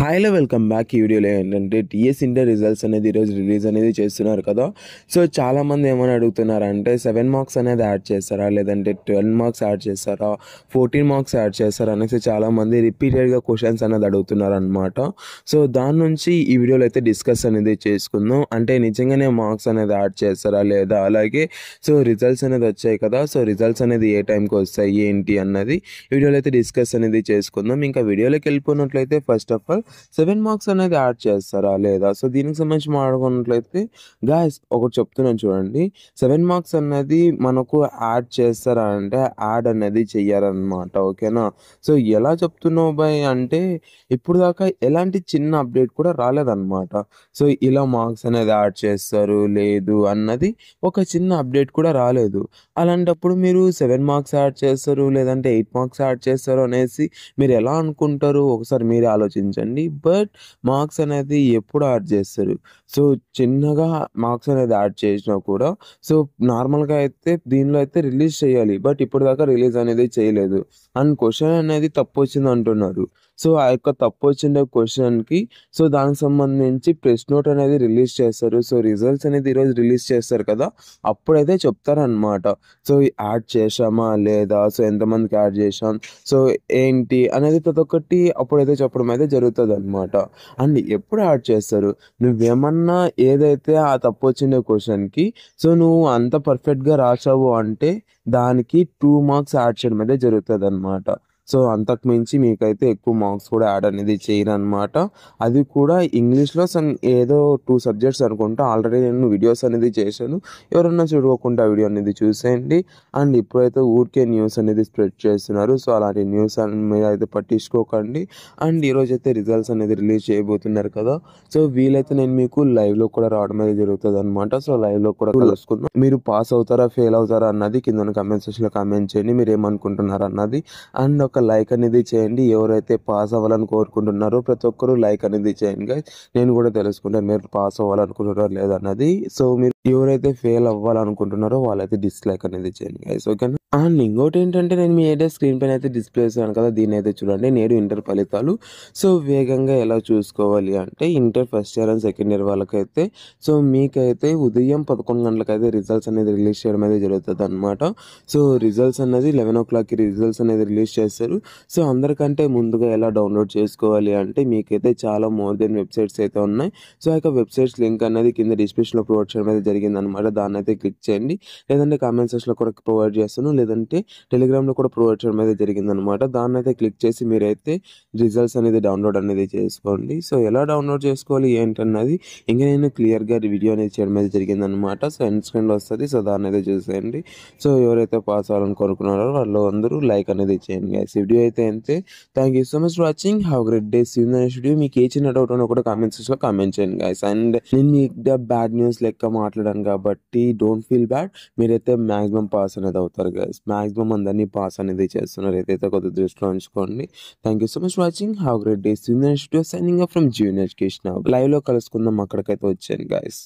హాయ్లో welcome back. ఈ వీడియోలో ఏంటంటే టీఎస్ ఇంటర్ రిజల్ట్స్ అనేది ఈరోజు రిలీజ్ అనేది చేస్తున్నారు కదా. సో చాలామంది ఏమని అడుగుతున్నారంటే 7 మార్క్స్ అనేది యాడ్ చేస్తారా, లేదంటే 12 మార్క్స్ యాడ్ చేస్తారా, 14 మార్క్స్ యాడ్ చేస్తారా అనేసి చాలామంది రిపీటెడ్గా క్వశ్చన్స్ అనేది అడుగుతున్నారు అనమాట. సో దాని నుంచి ఈ వీడియోలో అయితే డిస్కస్ అనేది చేసుకుందాం. అంటే నిజంగానే మార్క్స్ అనేది యాడ్ చేస్తారా లేదా, అలాగే సో రిజల్ట్స్ అనేది వచ్చాయి కదా, సో రిజల్ట్స్ అనేది ఏ టైంకి వస్తాయి ఏంటి అన్నది ఈ వీడియోలో అయితే డిస్కస్ అనేది చేసుకుందాం. ఇంకా వీడియోలోకి వెళ్ళిపోయినట్లయితే ఫస్ట్ ఆఫ్ ఆల్ 7 మార్క్స్ అనేది యాడ్ చేస్తారా లేదా, సో దీనికి సంబంధించి మాట్లాడుకున్నట్లయితే గాయస్ ఒకటి చెప్తున్నాను చూడండి. 7 మార్క్స్ అనేది మనకు యాడ్ చేస్తారా అంటే యాడ్ అనేది చెయ్యారనమాట. ఓకేనా. సో ఎలా చెప్తున్నావు బాయ్ అంటే ఇప్పుడు దాకా ఎలాంటి చిన్న అప్డేట్ కూడా రాలేదన్నమాట. సో ఇలా మార్క్స్ అనేది యాడ్ చేస్తారు లేదు అన్నది ఒక చిన్న అప్డేట్ కూడా రాలేదు. అలాంటప్పుడు మీరు 7 మార్క్స్ యాడ్ చేస్తారు లేదంటే 8 మార్క్స్ యాడ్ చేస్తారు అనేసి మీరు ఎలా అనుకుంటారు ఒకసారి మీరే ఆలోచించండి. బట్ మార్క్స్ అనేది ఎప్పుడు యాడ్ చేస్తారు? సో చిన్నగా మార్క్స్ అనేది యాడ్ చేసినా కూడా సో నార్మల్గా అయితే దీనిలో అయితే రిలీజ్ చేయాలి, బట్ ఇప్పుడు దాకా రిలీజ్ అనేది చేయలేదు అండ్ క్వశ్చన్ అనేది తప్పు వచ్చింది అంటున్నారు. సో ఆ యొక్క తప్పు వచ్చిన క్వశ్చన్కి సో దానికి సంబంధించి ప్రెస్ నోట్ అనేది రిలీజ్ చేస్తారు. సో రిజల్ట్స్ అనేది ఈరోజు రిలీజ్ చేస్తారు కదా, అప్పుడైతే చెప్తారనమాట. సో యాడ్ చేసామా లేదా, సో ఎంతమందికి యాడ్ చేసాం, సో ఏంటి అనేది ప్రతి ఒక్కటి అప్పుడైతే చెప్పడం అయితే జరుగుతుంది అనమాట. అండ్ ఎప్పుడు యాడ్ చేస్తారు? నువ్వేమన్నా ఏదైతే ఆ తప్పు వచ్చిన క్వశ్చన్కి సో నువ్వు అంత పర్ఫెక్ట్గా రాసావు అంటే దానికి 2 మార్క్స్ యాడ్ చేయడం అయితే జరుగుతుంది అనమాట. సో అంతకు మించి మీకైతే ఎక్కువ మార్క్స్ కూడా యాడ్ అనేది చేయరనమాట. అది కూడా ఇంగ్లీష్లో ఏదో 2 సబ్జెక్ట్స్ అనుకుంటా. ఆల్రెడీ నేను వీడియోస్ అనేది చేశాను, ఎవరన్నా చూడకుండా వీడియో అనేది చూసేయండి. అండ్ ఇప్పుడైతే ఊరికే న్యూస్ అనేది స్ప్రెడ్ చేస్తున్నారు. సో అలాంటి న్యూస్ మీద అయితే పట్టించుకోకండి. అండ్ ఈరోజు అయితే రిజల్ట్స్ అనేది రిలీజ్ చేయబోతున్నారు కదా, సో వీలైతే నేను మీకు లైవ్లో కూడా రావడం అనేది జరుగుతుంది అనమాట. సో లైవ్లో కూడా కలుసుకుందాం. మీరు పాస్ అవుతారా ఫెయిల్ అవుతారా అన్నది కింద కామెంట్ సెక్షన్లో కామెంట్ చేయండి, మీరు ఏమనుకుంటున్నారు అన్నది. అండ్ ఒక లైక్ అనేది చేయండి. ఎవరైతే పాస్ అవ్వాలని కోరుకుంటున్నారో ప్రతి ఒక్కరూ లైక్ అనేది చేయండి గైస్. నేను కూడా తెలుసుకుంటాను మీరు పాస్ అవ్వాలనుకుంటున్నారో లేదన్నది. సో మీరు ఎవరైతే ఫెయిల్ అవ్వాలనుకుంటున్నారో వాళ్ళైతే డిస్లైక్ అనేది చేయండి గైస్. ఓకేనా. అండ్ ఇంకోటి ఏంటంటే నేను మీ అయితే స్క్రీన్ పైన అయితే డిస్ప్లే చేశాను కదా, దీన్ని అయితే చూడండి. నేడు ఇంటర్ ఫలితాలు సో వేగంగా ఎలా చూసుకోవాలి అంటే inter first year and second year వాళ్ళకైతే సో మీకైతే ఉదయం 11 గంటలకైతే రిజల్ట్స్ అనేది రిలీజ్ చేయడం అయితే జరుగుతుంది అనమాట. సో రిజల్ట్స్ అనేది 11 o'clockకి రిజల్ట్స్ అనేది రిలీజ్ చేస్తారు. సో అందరికంటే ముందుగా ఎలా డౌన్లోడ్ చేసుకోవాలి అంటే మీకైతే చాలా మోర్ దెన్ వెబ్సైట్స్ అయితే ఉన్నాయి. సో ఆ యొక్క వెబ్సైట్స్ లింక్ అనేది కింద డిస్క్రిప్షన్లో ప్రొవైడ్ చేయడం అయితే జరిగింది అనమాట. దాన్ని అయితే క్లిక్ చేయండి, లేదంటే కామెంట్ సెక్షన్లో కూడా ప్రొవైడ్ చేస్తాను, లేదంటే టెలిగ్రామ్లో కూడా ప్రొవైడ్ చేయడం అయితే జరిగింది అనమాట. దాన్ని అయితే క్లిక్ చేసి మీరైతే రిజల్ట్స్ అనేది డౌన్లోడ్ అనేది చేసుకోండి. సో ఎలా డౌన్లోడ్ చేసుకోవాలి ఏంటన్నది ఇంకా నేను క్లియర్గా వీడియో అనేది చేయడం అయితే జరిగింది అనమాట. సో ఎండ్ స్క్రీన్లో వస్తుంది, సో దాన్ని అయితే చూసేయండి. సో ఎవరైతే పాస్ అవ్వాలని కోరుకున్నారో వాళ్ళు అందరూ లైక్ అనేది చేయండి గైస్. వీడియో అయితే అంతే. Thank you so much for watching. Have great day. See you in the next video. మీకు ఏ చిన్న డౌట్ ఉన్నా కూడా కామెంట్ సెక్షన్లో కామెంట్ చేయండి గైస్. అండ్ నేను మీకు బ్యాడ్ న్యూస్ లెక్క మాట్లాడాను కాబట్టి డోంట్ ఫీల్ బ్యాడ్. మీరైతే మ్యాక్సిమం పాస్ అనేది అవుతారు గైస్. మ్యాక్సిమం అందరినీ పాస్ అనేది చేస్తున్నారు, ఏదైతే కొద్దిగా దృష్టిలో ఉంచుకోండి. Thank you so much for watching. Have great day. See you in the next video. Signing off from junior education. లైవ్లో కలుసుకుందాం, అక్కడికైతే వచ్చాను గైస్.